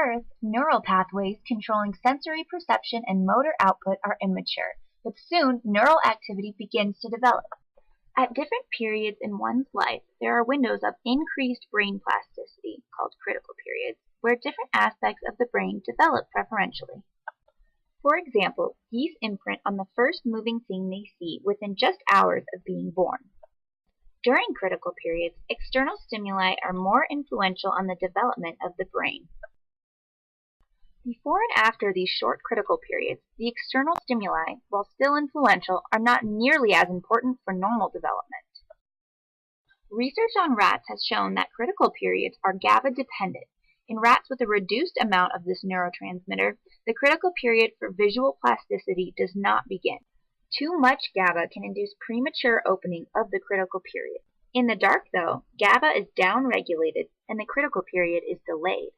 birth, neural pathways controlling sensory perception and motor output are immature, but soon neural activity begins to develop. At different periods in one's life, there are windows of increased brain plasticity, called critical periods, where different aspects of the brain develop preferentially. For example, geese imprint on the first moving thing they see within just hours of being born. During critical periods, external stimuli are more influential on the development of the brain. Before and after these short critical periods, the external stimuli, while still influential, are not nearly as important for normal development. Research on rats has shown that critical periods are GABA dependent. In rats with a reduced amount of this neurotransmitter, the critical period for visual plasticity does not begin. Too much GABA can induce premature opening of the critical period. In the dark, though, GABA is downregulated and the critical period is delayed.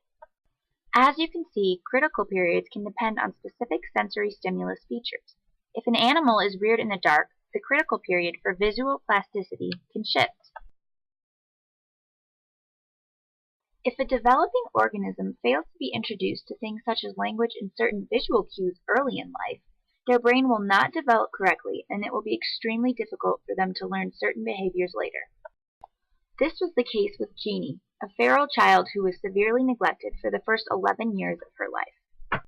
As you can see, critical periods can depend on specific sensory stimulus features. If an animal is reared in the dark, the critical period for visual plasticity can shift. If a developing organism fails to be introduced to things such as language and certain visual cues early in life, their brain will not develop correctly and it will be extremely difficult for them to learn certain behaviors later. This was the case with Jeannie, a feral child who was severely neglected for the first 11 years of her life.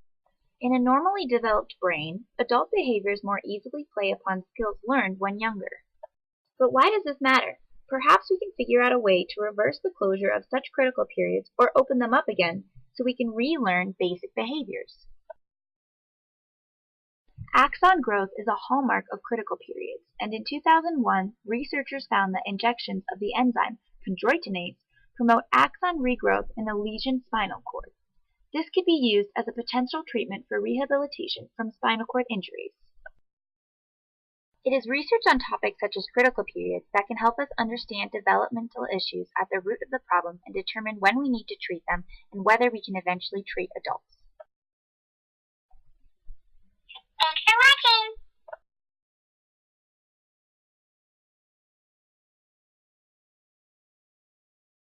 In a normally developed brain, adult behaviors more easily play upon skills learned when younger. But why does this matter? Perhaps we can figure out a way to reverse the closure of such critical periods or open them up again so we can relearn basic behaviors. Axon growth is a hallmark of critical periods, and in 2001, researchers found that injections of the enzyme chondroitinase promote axon regrowth in the lesioned spinal cord. This could be used as a potential treatment for rehabilitation from spinal cord injuries. It is research on topics such as critical periods that can help us understand developmental issues at the root of the problem and determine when we need to treat them and whether we can eventually treat adults.